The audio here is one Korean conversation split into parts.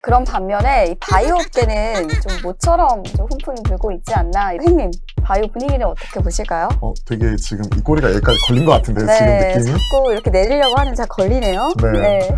그런 반면에 이 바이오 업계는 좀 모처럼 좀 훈풍이 불고 있지 않나. 선생님, 바이오 분위기는 어떻게 보실까요? 되게 지금 이 꼬리가 여기까지 걸린 것 같은데, 지금 네, 느낌이? 자꾸 이렇게 내리려고 하는 잘 걸리네요. 네.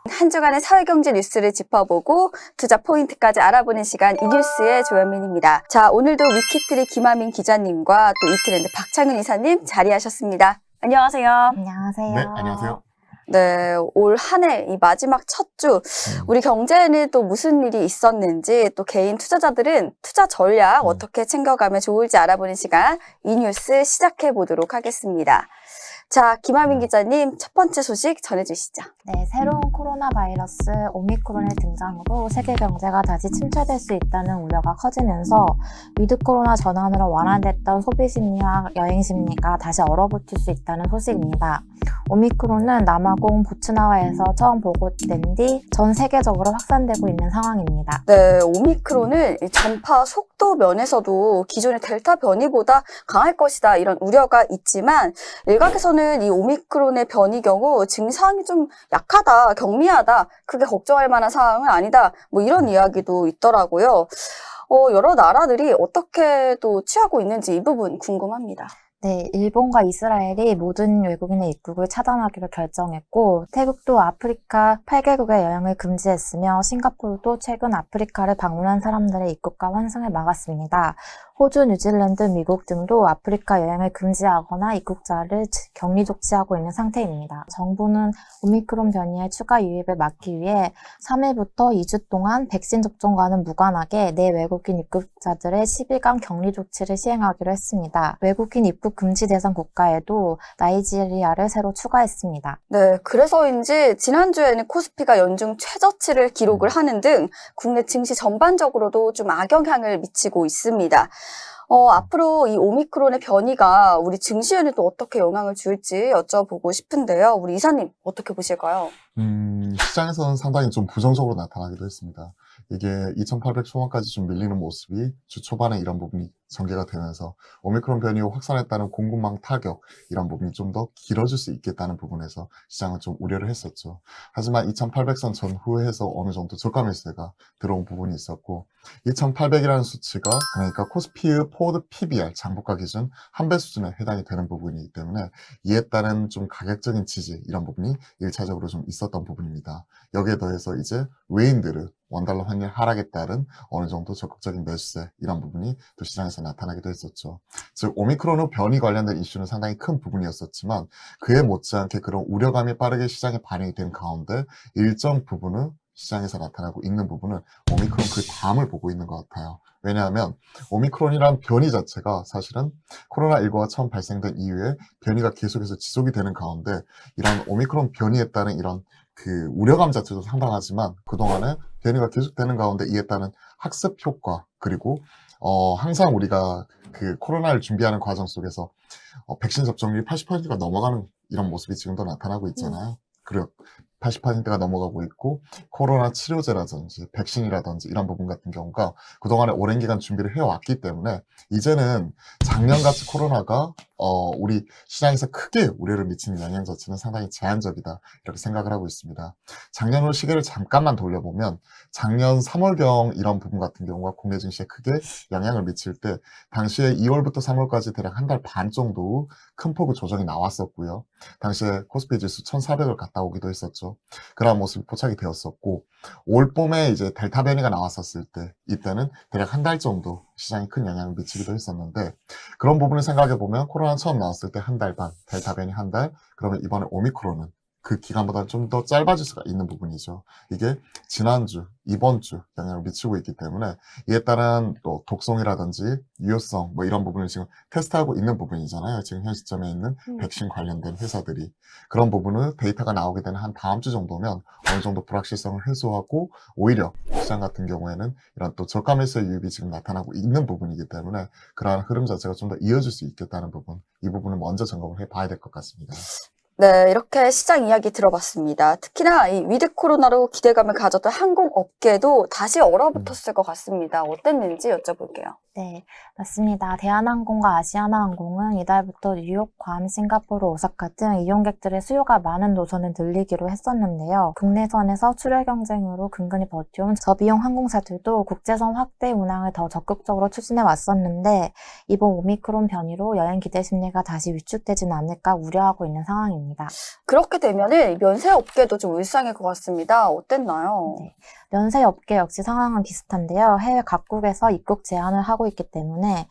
한 주간의 사회경제 뉴스를 짚어보고 투자 포인트까지 알아보는 시간 이뉴스의 조현민입니다. 자, 오늘도 위키트리 김하민 기자님과 또 이트렌드 박창윤 이사님 자리하셨습니다. 안녕하세요. 안녕하세요. 네, 안녕하세요. 네, 올 한 해 이 마지막 첫 주 우리 경제에는 또 무슨 일이 있었는지 또 개인 투자자들은 투자 전략 어떻게 챙겨가면 좋을지 알아보는 시간 이뉴스 시작해 보도록 하겠습니다. 자, 김하민 기자님 첫 번째 소식 전해주시죠. 네, 새로운 코로나 바이러스 오미크론의 등장으로 세계 경제가 다시 침체될 수 있다는 우려가 커지면서 위드 코로나 전환으로 완화됐던 소비 심리와 여행 심리가 다시 얼어붙을 수 있다는 소식입니다. 오미크론은 남아공 보츠나와에서 처음 보고된 뒤 전 세계적으로 확산되고 있는 상황입니다. 네, 오미크론은 이 전파 속도 면에서도 기존의 델타 변이보다 강할 것이다 이런 우려가 있지만 일각에서는 이 오미크론의 변이 경우 증상이 좀 약하다, 경미하다, 크게 걱정할 만한 상황은 아니다 뭐 이런 이야기도 있더라고요. 여러 나라들이 어떻게 또 취하고 있는지 이 부분 궁금합니다. 네, 일본과 이스라엘이 모든 외국인의 입국을 차단하기로 결정했고 태국도 아프리카 8개국의 여행을 금지했으며 싱가포르도 최근 아프리카를 방문한 사람들의 입국과 환승을 막았습니다. 호주, 뉴질랜드, 미국 등도 아프리카 여행을 금지하거나 입국자를 격리 조치하고 있는 상태입니다. 정부는 오미크론 변이의 추가 유입을 막기 위해 3일부터 2주 동안 백신 접종과는 무관하게 내 외국인 입국자들의 10일간 격리 조치를 시행하기로 했습니다. 외국인 입국 금지 대상 국가에도 나이지리아를 새로 추가했습니다. 네, 그래서인지 지난주에는 코스피가 연중 최저치를 기록을 하는 등 국내 증시 전반적으로도 좀 악영향을 미치고 있습니다. 앞으로 이 오미크론의 변이가 우리 증시에는 또 어떻게 영향을 줄지 여쭤보고 싶은데요. 우리 이사님 어떻게 보실까요? 시장에서는 상당히 좀 부정적으로 나타나기도 했습니다. 이게 2800 초반까지 좀 밀리는 모습이 주 초반에 이런 부분이 전개가 되면서 오미크론 변이 후 확산에 따른 공급망 타격 이런 부분이 좀 더 길어질 수 있겠다는 부분에서 시장은 좀 우려를 했었죠. 하지만 2800선 전후에서 어느 정도 저가 매수세가 들어온 부분이 있었고 2800이라는 수치가 그러니까 코스피의 포워드 PBR 장부가 기준 한 배 수준에 해당이 되는 부분이기 때문에 이에 따른 좀 가격적인 지지 이런 부분이 1차적으로 좀 있었던 부분입니다. 여기에 더해서 이제 외인들은 원달러 환율 하락에 따른 어느 정도 적극적인 매수세 이런 부분이 또 시장에서 나타나기도 했었죠. 즉 오미크론 후 변이 관련된 이슈는 상당히 큰 부분이었었지만 그에 못지않게 그런 우려감이 빠르게 시장에 반영이 된 가운데 일정 부분은 시장에서 나타나고 있는 부분은 오미크론 그 다음을 보고 있는 것 같아요. 왜냐하면 오미크론이란 변이 자체가 사실은 코로나19가 처음 발생된 이후에 변이가 계속해서 지속이 되는 가운데 이런 오미크론 변이에 따른 이런 그 우려감 자체도 상당하지만 그동안에 변이가 계속되는 가운데 이에 따른 학습 효과 그리고 항상 우리가 그 코로나를 준비하는 과정 속에서 백신 접종률이 80%가 넘어가는 이런 모습이 지금도 나타나고 있잖아요. 그리고 80%가 넘어가고 있고 코로나 치료제라든지 백신이라든지 이런 부분 같은 경우가 그동안에 오랜 기간 준비를 해왔기 때문에 이제는 작년같이 코로나가 우리 시장에서 크게 우려를 미치는 영향 자체는 상당히 제한적이다 이렇게 생각을 하고 있습니다. 작년 후 시계를 잠깐만 돌려보면 작년 3월경 이런 부분 같은 경우가 국내 증시에 크게 영향을 미칠 때 당시에 2월부터 3월까지 대략 한 달 반 정도 큰 폭의 조정이 나왔었고요. 당시에 코스피 지수 1400을 갔다 오기도 했었죠. 그런 모습이 포착이 되었었고 올 봄에 이제 델타 변이가 나왔었을 때 이때는 대략 한 달 정도 시장에 큰 영향을 미치기도 했었는데 그런 부분을 생각해 보면 코로나 처음 나왔을 때 한 달 반, 델타 변이 한 달, 그러면 이번에 오미크론은 그 기간보다 좀 더 짧아질 수가 있는 부분이죠. 이게 지난주, 이번 주 영향을 미치고 있기 때문에 이에 따른 또 독성이라든지 유효성 뭐 이런 부분을 지금 테스트하고 있는 부분이잖아요. 지금 현 시점에 있는 백신 관련된 회사들이. 그런 부분은 데이터가 나오게 되는 한 다음 주 정도면 어느 정도 불확실성을 해소하고 오히려 시장 같은 경우에는 이런 또 저가 매수의 유입이 지금 나타나고 있는 부분이기 때문에 그러한 흐름 자체가 좀 더 이어질 수 있겠다는 부분, 이 부분을 먼저 점검을 해봐야 될 것 같습니다. 네, 이렇게 시장 이야기 들어봤습니다. 특히나 이 위드 코로나로 기대감을 가졌던 항공업계도 다시 얼어붙었을 것 같습니다. 어땠는지 여쭤볼게요. 네, 맞습니다. 대한항공과 아시아나항공은 이달부터 뉴욕, 괌, 싱가포르, 오사카 등 이용객들의 수요가 많은 노선을 늘리기로 했었는데요. 국내선에서 출혈 경쟁으로 근근히 버텨온 저비용 항공사들도 국제선 확대 운항을 더 적극적으로 추진해 왔었는데 이번 오미크론 변이로 여행 기대 심리가 다시 위축되지는 않을까 우려하고 있는 상황입니다. 그렇게 되면은 면세업계도 좀 울상일 것 같습니다. 어땠나요? 네. 면세업계 역시 상황은 비슷한데요. 해외 각국에서 입국 제한을 하고 있기 때문에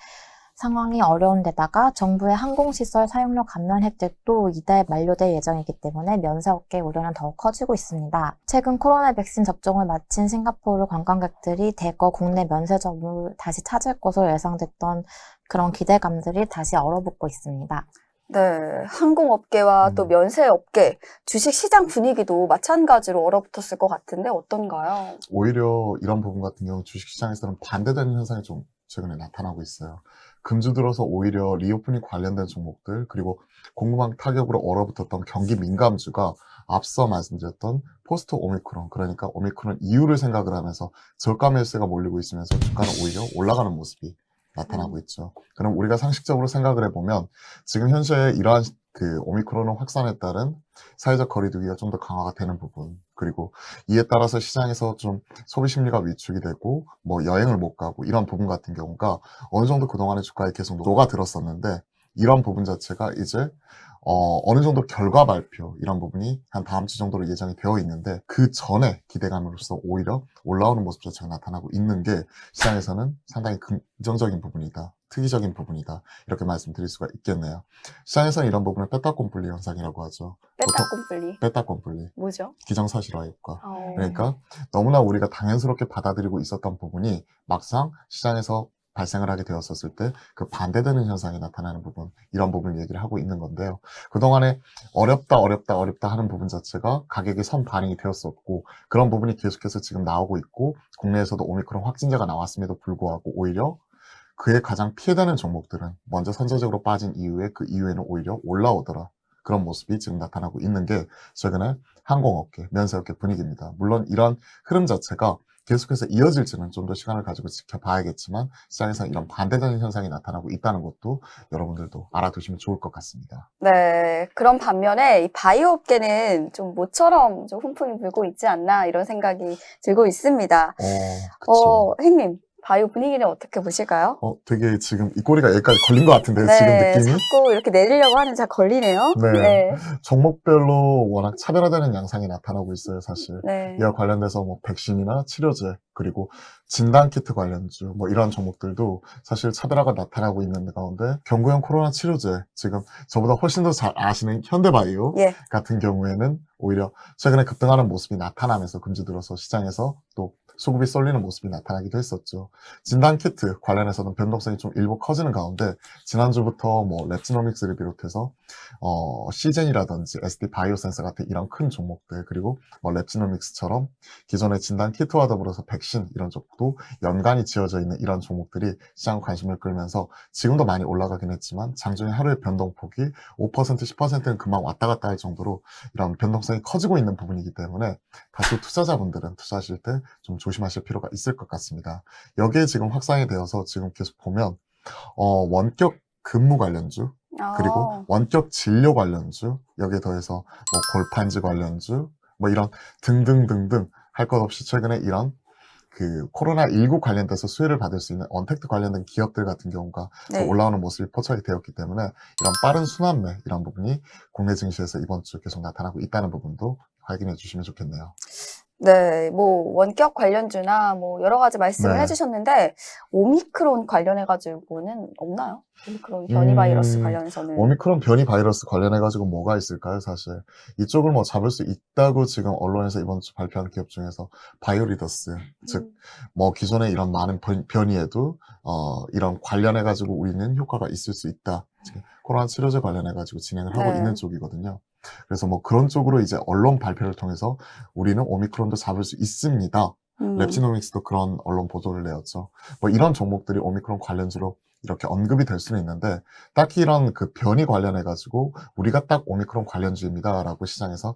상황이 어려운 데다가 정부의 항공시설 사용료 감면 혜택도 이달 만료될 예정이기 때문에 면세업계의 우려는 더욱 커지고 있습니다. 최근 코로나 백신 접종을 마친 싱가포르 관광객들이 대거 국내 면세점을 다시 찾을 것으로 예상됐던 그런 기대감들이 다시 얼어붙고 있습니다. 네, 항공업계와 또 면세업계, 주식시장 분위기도 마찬가지로 얼어붙었을 것 같은데 어떤가요? 오히려 이런 부분 같은 경우 주식시장에서는 반대되는 현상이 좀 최근에 나타나고 있어요. 금주 들어서 오히려 리오프닝 관련된 종목들 그리고 공급망 타격으로 얼어붙었던 경기 민감주가 앞서 말씀드렸던 포스트 오미크론 그러니까 오미크론 이후를 생각을 하면서 저가 매수세가 몰리고 있으면서 주가는 오히려 올라가는 모습이 나타나고 있죠. 그럼 우리가 상식적으로 생각을 해보면 지금 현재 이러한 그 오미크론 확산에 따른 사회적 거리두기가 좀 더 강화가 되는 부분 그리고 이에 따라서 시장에서 좀 소비 심리가 위축이 되고 뭐 여행을 못 가고 이런 부분 같은 경우가 어느 정도 그동안의 주가에 계속 녹아들었었는데 이런 부분 자체가 이제 어느 정도 결과 발표 이런 부분이 한 다음 주 정도로 예정이 되어 있는데 그 전에 기대감으로서 오히려 올라오는 모습 자체가 나타나고 있는 게 시장에서는 상당히 긍정적인 부분이다. 특이적인 부분이다. 이렇게 말씀드릴 수가 있겠네요. 시장에서는 이런 부분을 빼따꼼플리 현상이라고 하죠. 빼따꼼플리. 빼따꼼플리. 뭐죠? 기정사실화 효과. 어, 그러니까 너무나 우리가 당연스럽게 받아들이고 있었던 부분이 막상 시장에서 발생을 하게 되었었을 때 그 반대되는 현상이 나타나는 부분 이런 부분을 얘기를 하고 있는 건데요. 그동안에 어렵다 하는 부분 자체가 가격이 선 반영이 되었었고 그런 부분이 계속해서 지금 나오고 있고 국내에서도 오미크론 확진자가 나왔음에도 불구하고 오히려 그에 가장 피해되는 종목들은 먼저 선제적으로 빠진 이후에 그 이후에는 오히려 올라오더라. 그런 모습이 지금 나타나고 있는 게 최근에 항공업계, 면세업계 분위기입니다. 물론 이런 흐름 자체가 계속해서 이어질지는 좀 더 시간을 가지고 지켜봐야겠지만 시장에서 이런 반대되는 현상이 나타나고 있다는 것도 여러분들도 알아두시면 좋을 것 같습니다. 네, 그런 반면에 이 바이오 업계는 좀 모처럼 좀 훈풍이 불고 있지 않나 이런 생각이 들고 있습니다. 그쵸. 행님, 바이오 분위기는 어떻게 보실까요? 되게 지금 이 꼬리가 여기까지 걸린 것 같은데요, 네, 지금 느낌이? 자꾸 이렇게 내리려고 하는데 잘 걸리네요. 네. 종목별로 워낙 차별화되는 양상이 나타나고 있어요, 사실. 네. 이와 관련돼서 뭐 백신이나 치료제, 그리고 진단키트 관련주, 뭐 이런 종목들도 사실 차별화가 나타나고 있는 가운데 경구용 코로나 치료제, 지금 저보다 훨씬 더 잘 아시는 현대바이오 예. 같은 경우에는 오히려 최근에 급등하는 모습이 나타나면서 금주 들어서 시장에서 또 수급이 쏠리는 모습이 나타나기도 했었죠. 진단키트 관련해서는 변동성이 좀 일부 커지는 가운데 지난주부터 뭐 랩지노믹스를 비롯해서 시젠이라든지 SD 바이오센서 같은 이런 큰 종목들 그리고 뭐 랩지노믹스처럼 기존의 진단키트와 더불어서 백신 이런 쪽도 연관이 지어져 있는 이런 종목들이 시장 관심을 끌면서 지금도 많이 올라가긴 했지만 장중에 하루의 변동폭이 5% 10%는 금방 왔다 갔다 할 정도로 이런 변동성이 커지고 있는 부분이기 때문에 다시 투자자분들은 투자하실 때 좀 조심하실 필요가 있을 것 같습니다. 여기에 지금 확산이 되어서 지금 계속 보면 원격 근무 관련주 그리고 원격 진료 관련주 여기에 더해서 뭐 골판지 관련주 뭐 이런 등등등등 할 것 없이 최근에 이런 그 코로나19 관련돼서 수혜를 받을 수 있는 언택트 관련된 기업들 같은 경우가 네. 올라오는 모습이 포착이 되었기 때문에 이런 빠른 순환매 이런 부분이 국내 증시에서 이번 주 계속 나타나고 있다는 부분도 확인해 주시면 좋겠네요. 네, 뭐 원격 관련주나 뭐 여러 가지 말씀을 네. 해주셨는데 오미크론 관련해가지고는 없나요? 오미크론 변이 바이러스 관련해서는. 오미크론 변이 바이러스 관련해가지고 뭐가 있을까요, 사실? 이쪽을 뭐 잡을 수 있다고 지금 언론에서 이번 주 발표한 기업 중에서 바이오리더스, 즉, 뭐 기존에 이런 많은 변이에도, 이런 관련해가지고 우리는 효과가 있을 수 있다. 지금 코로나 치료제 관련해가지고 진행을 하고 네. 있는 쪽이거든요. 그래서 뭐 그런 쪽으로 이제 언론 발표를 통해서 우리는 오미크론도 잡을 수 있습니다. 랩지노믹스도 그런 언론 보도를 내었죠. 뭐 이런 종목들이 오미크론 관련주로 이렇게 언급이 될 수는 있는데 딱히 이런 그 변이 관련해가지고 우리가 딱 오미크론 관련주입니다라고 시장에서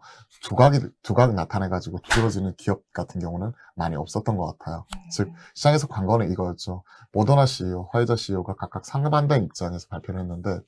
두각 나타내가지고 두드러지는 기업 같은 경우는 많이 없었던 것 같아요. 즉 시장에서 관 거는 이거였죠. 모더나 CEO, 화이자 CEO가 각각 상반된 입장에서 발표를 했는데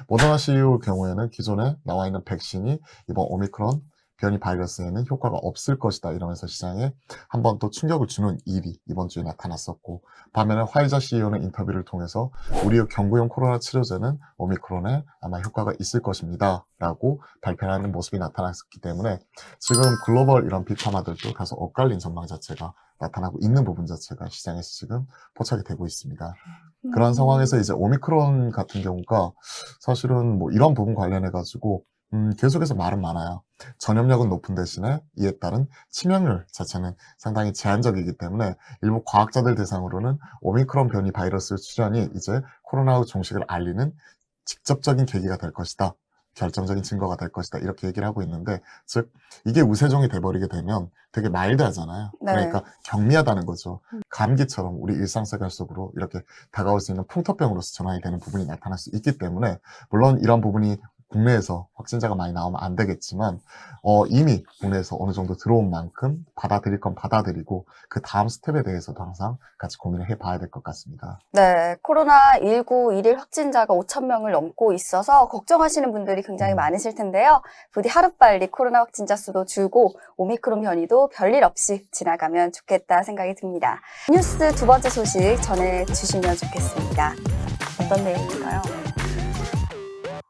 모더나 CEO 경우에는 기존에 나와 있는 백신이 이번 오미크론 변이 바이러스에는 효과가 없을 것이다 이러면서 시장에 한 번 또 충격을 주는 일이 이번 주에 나타났었고 반면에 화이자 CEO는 인터뷰를 통해서 우리의 경구용 코로나 치료제는 오미크론에 아마 효과가 있을 것입니다 라고 발표하는 모습이 나타났기 때문에 지금 글로벌 이런 빅파마들도 다소 엇갈린 전망 자체가 나타나고 있는 부분 자체가 시장에서 지금 포착이 되고 있습니다. 그런 상황에서 이제 오미크론 같은 경우가 사실은 뭐 이런 부분 관련해가지고 계속해서 말은 많아요. 전염력은 높은 대신에 이에 따른 치명률 자체는 상당히 제한적이기 때문에 일부 과학자들 대상으로는 오미크론 변이 바이러스 출현이 이제 코로나 종식을 알리는 직접적인 계기가 될 것이다. 결정적인 증거가 될 것이다. 이렇게 얘기를 하고 있는데 즉 이게 우세종이 돼버리게 되면 되게 마일드하잖아요. 네. 그러니까 경미하다는 거죠. 감기처럼 우리 일상생활 속으로 이렇게 다가올 수 있는 풍토병으로서 전환이 되는 부분이 나타날 수 있기 때문에 물론 이런 부분이 국내에서 확진자가 많이 나오면 안 되겠지만 이미 국내에서 어느 정도 들어온 만큼 받아들일 건 받아들이고 그 다음 스텝에 대해서도 항상 같이 고민을 해봐야 될 것 같습니다. 네, 코로나19 일일 확진자가 5,000명을 넘고 있어서 걱정하시는 분들이 굉장히 많으실 텐데요. 부디 하루빨리 코로나 확진자 수도 줄고 오미크론 변이도 별일 없이 지나가면 좋겠다 생각이 듭니다. 뉴스 두 번째 소식 전해주시면 좋겠습니다. 어떤 내용인가요?